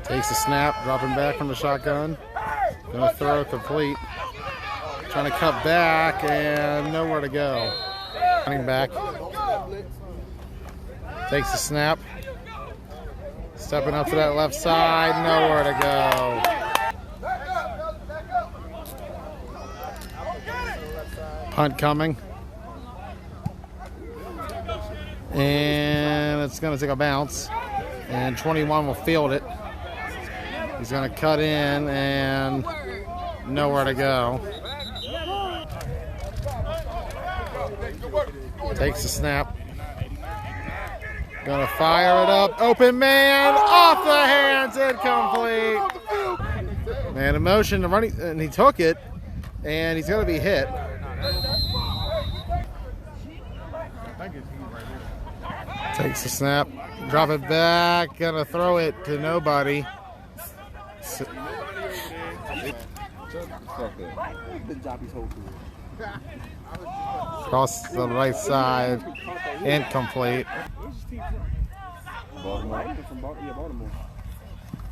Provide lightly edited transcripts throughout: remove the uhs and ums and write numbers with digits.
Takes the snap, dropping back from the shotgun. Gonna throw complete. Trying to cut back and nowhere to go. Running back. Takes the snap. Stepping up to that left side, nowhere to go. Punt coming. And it's going to take a bounce. And 21 will field it. He's going to cut in and nowhere to go. Takes the snap. Gonna fire it up. Open man. Off the hands. Incomplete. Man in motion. Running, and he took it. And he's going to be hit. Takes the snap. Drop it back. Gonna throw it to nobody. Across the right side. Incomplete.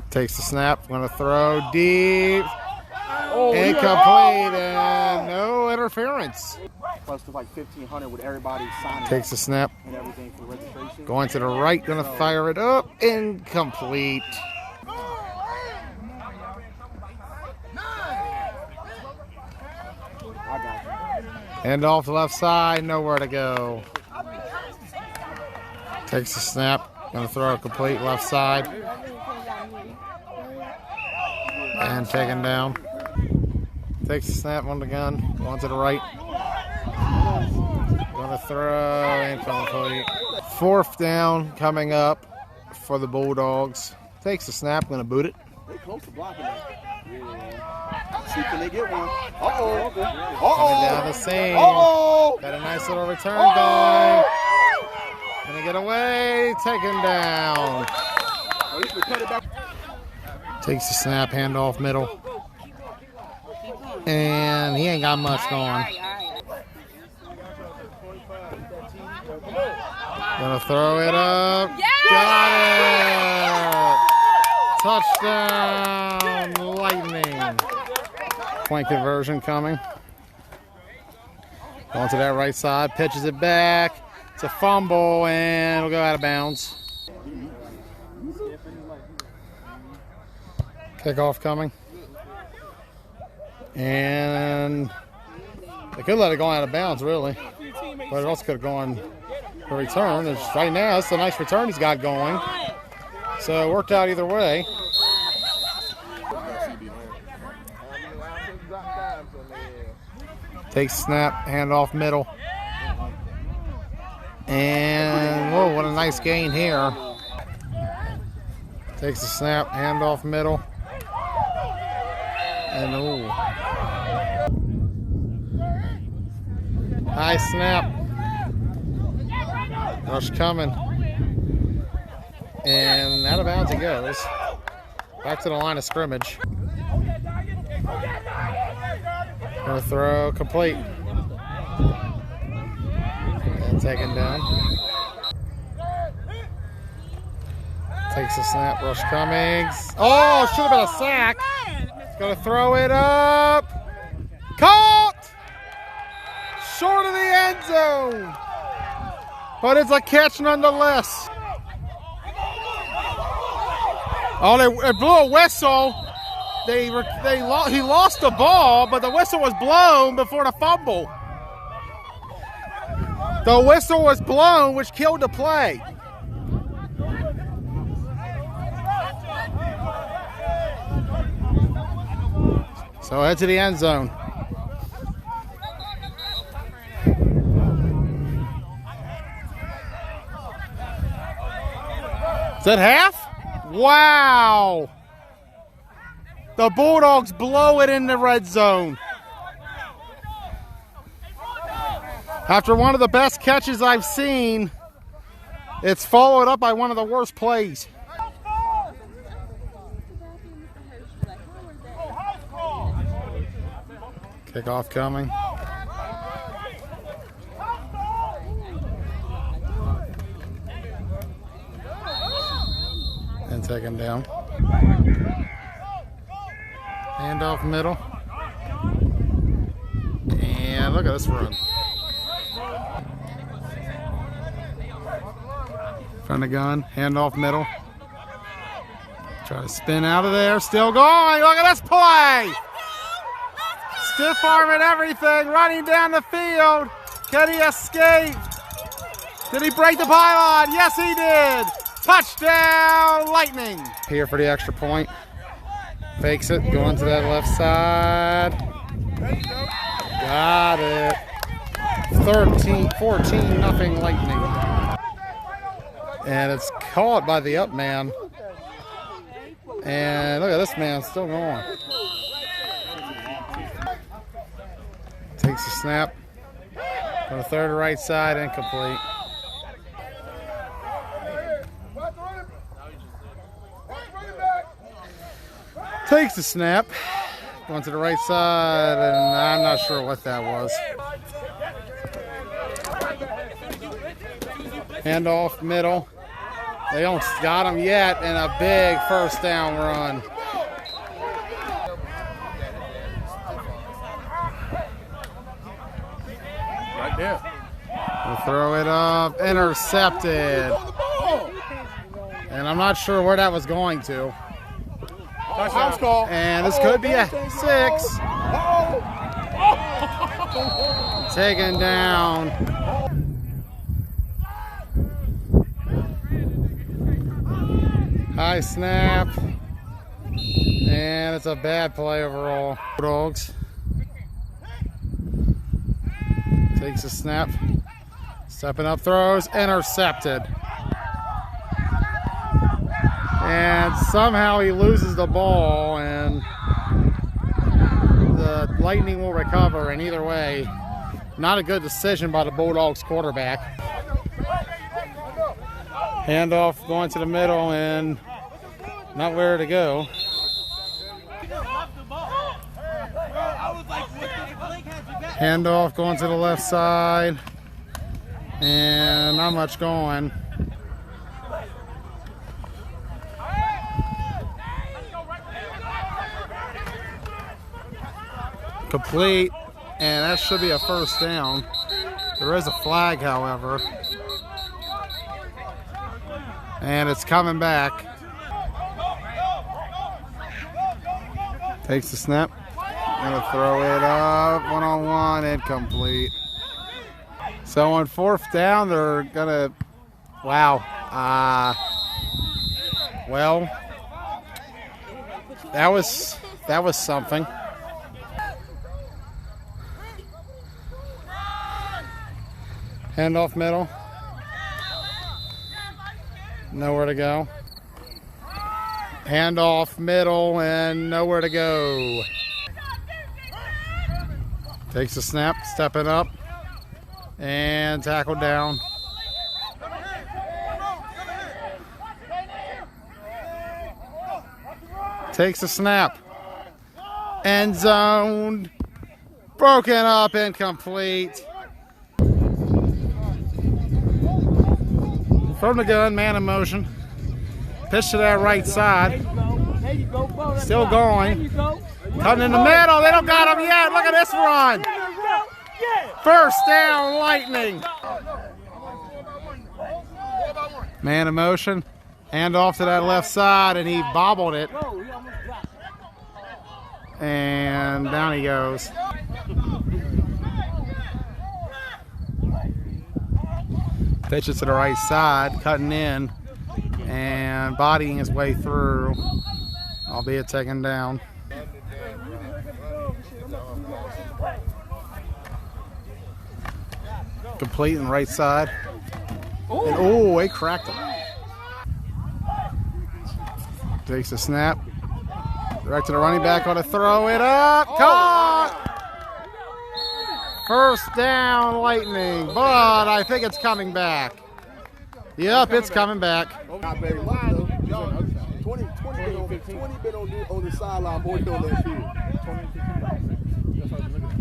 Takes the snap. Gonna throw deep. Incomplete and no interference. Plus to like 1,500 with everybody signing. Takes the snap. And everything for the registration. Going to the right. Gonna fire it up. Incomplete. And off the left side, nowhere to go. Takes the snap. Gonna throw a complete left side. And taken down. Takes the snap on the gun. Going to the right. Gonna throw incomplete. Fourth down coming up for the Bulldogs. Takes the snap. Gonna boot it. They close to blocking that. See, can they get one? Uh-oh. Coming down the seam. Got a nice little return going. Gonna get away. Taken down. Takes the snap. Handoff middle. And he ain't got much going. Gonna throw it up. Got it. Touchdown. Lightning. Point conversion coming. Going to that right side. Pitches it back. It's a fumble and it'll go out of bounds. Kickoff coming. And they could let it go out of bounds, really. But it also could have gone for return. Right now, it's a nice return he's got going. So it worked out either way. Takes snap, handoff middle. And, whoa, what a nice gain here. Takes the snap, handoff middle. And, ooh. High snap. Rush coming. And out of bounds it goes. Back to the line of scrimmage. Gonna throw complete. And taken down. Takes the snap, rush Cummings. Oh, should have been a sack. Gonna throw it up. Caught! Short of the end zone. But it's a catch nonetheless. Oh, they blew a whistle. He lost the ball, but the whistle was blown before the fumble. The whistle was blown, which killed the play. So head to the end zone. Is that half? Wow. The Bulldogs blow it in the red zone. After one of the best catches I've seen, it's followed up by one of the worst plays. Kickoff coming. And taken down. Handoff middle. And look at this run. Front of gun, handoff middle. Try to spin out of there, still going. Look at this play. Stiff arm and everything, running down the field. Can he escape? Did he break the pylon? Yes, he did. Touchdown, Lightning. Here for the extra point. Fakes it, going to that left side. Got it. 14, nothing Lightning. And it's caught by the up man. And look at this man, still going. Takes the snap. On the third right side, incomplete. Takes the snap. Going to the right side, and I'm not sure what that was. Handoff middle. They don't got him yet, and a big first down run. Right there. We'll throw it up, intercepted. And I'm not sure where that was going to. Touchdown call. And this could be a 6. Taken down. High snap. And it's a bad play overall. Bulldogs. Takes a snap. Stepping up, throws, intercepted. And somehow he loses the ball, and the Lightning will recover. And either way, not a good decision by the Bulldogs quarterback. Handoff going to the middle, and not where to go. Handoff going to the left side, and not much going. Complete, and that should be a first down. There is a flag, however. And it's coming back. Takes the snap. Gonna throw it up, one-on-one, incomplete. So on fourth down, they're gonna, wow. Well, that was something. Handoff middle. Nowhere to go. Handoff middle and nowhere to go. Takes a snap, stepping up, and tackled down. Takes a snap. End zone. Broken up, incomplete. From the gun, man in motion. Pitch to that right side. Still going. Cutting in the middle. They don't got him yet. Look at this run. First down, Lightning. Man in motion. Hand off to that left side, and he bobbled it. And down he goes. Pitches to the right side, cutting in and bodying his way through, albeit taken down. Complete in right side. And, oh, he cracked him. Takes a snap. Direct to the running back, on to throw it up. Caught! First down, Lightning, but I think it's coming back. Yep, it's coming back. Not very loud, though. 20 been on the sideline, boy, doing that field.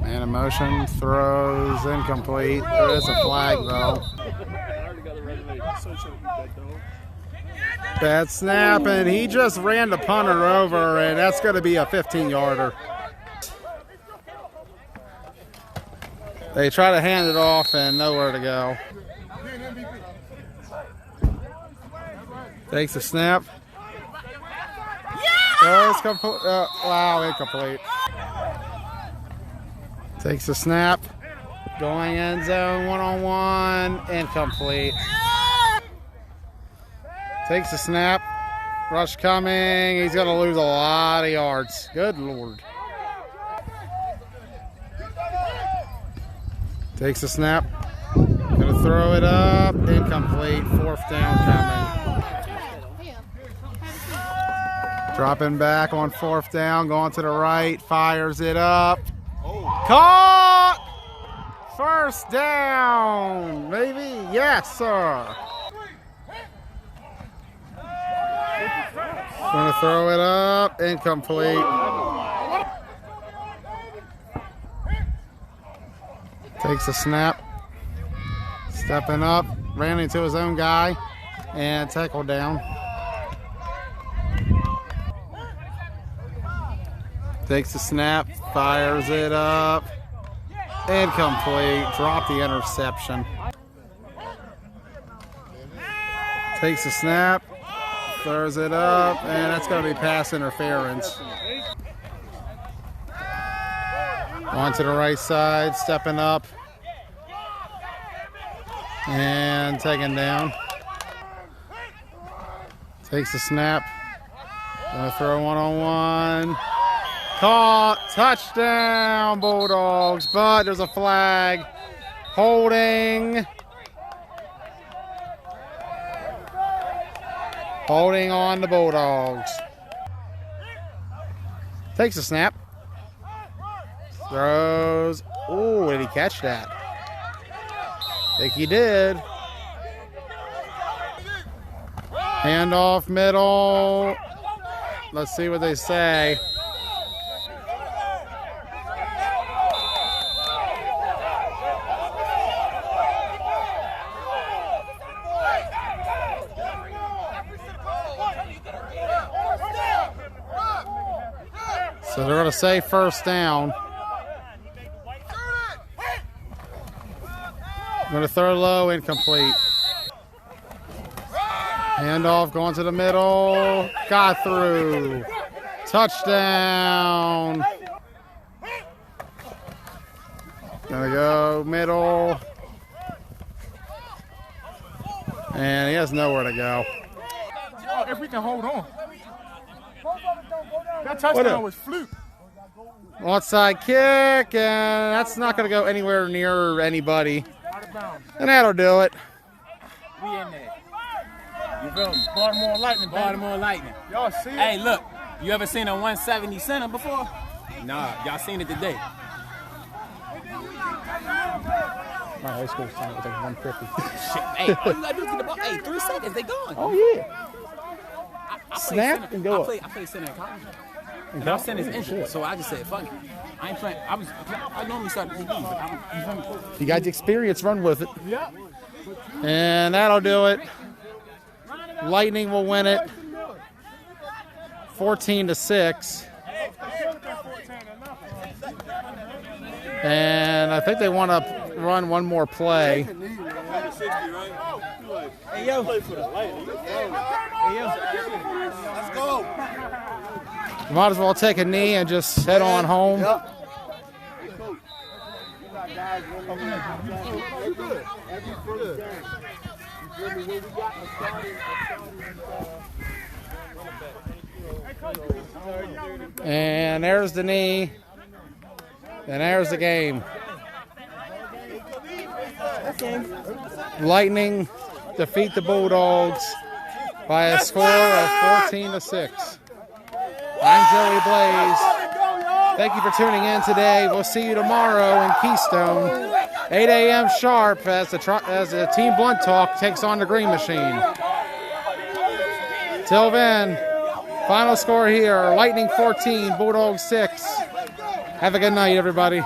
Man in motion, throws, incomplete. There is a flag, though. Bad snap, and he just ran the punter over, and that's going to be a 15-yarder. They try to hand it off and nowhere to go. Takes a snap. Oh, it's complete. Wow, incomplete. Takes a snap. Going end zone, one-on-one, incomplete. Takes a snap. Rush coming. He's going to lose a lot of yards. Good Lord. Takes a snap. Going to throw it up. Incomplete. 4th down coming. Dropping back on 4th down. Going to the right. Fires it up. Caught! 1st down. Maybe? Yes, sir. Going to throw it up. Incomplete. Takes a snap. Stepping up. Ran into his own guy. And tackled down. Takes a snap. Fires it up. Incomplete. Dropped the interception. Takes a snap. Throws it up, and that's going to be pass interference. On to the right side, stepping up, and taken down. Takes a snap. Going to throw one-on-one. Caught. Touchdown, Bulldogs, but there's a flag. Holding. Holding on the Bulldogs. Takes a snap. Throws. Oh, did he catch that? Think he did. Handoff middle. Let's see what they say. So they're going to say 1st down. Going to throw low, incomplete. Handoff going to the middle. Got through. Touchdown. Going to go middle. And he has nowhere to go. If we can hold on. That touchdown was fluke. Onside kick, and that's not going to go anywhere near anybody. And that'll do it. We in there. You feel me? Baltimore Lightning, baby. Baltimore Lightning. Y'all see it? Hey, look. You ever seen a 170 center before? Nah, y'all seen it today. My high school time was like 150. Shit. Hey, all you gotta do is get the ball. Hey, 3 seconds, they gone. Oh, yeah. I Snap center, and go I play center in college. And our center's injured, so I just said, fuck it. I ain't playing. I normally start the DB, but You got the experience, run with it. Yep. And that'll do it. Lightning will win it. 14-6. And I think they want to run one more play. Hey, yo. Let's go. Might as well take a knee and just head on home. Yep. And there's the knee. And there's the game. Lightning defeat the Bulldogs by a score of 14-6. I'm Joey Blaze. Thank you for tuning in today. We'll see you tomorrow in Keystone, 8 a.m. sharp as the Team Blunt Talk takes on the Green Machine. Till then, final score here, Lightning 14, Bulldogs 6. Have a good night, everybody.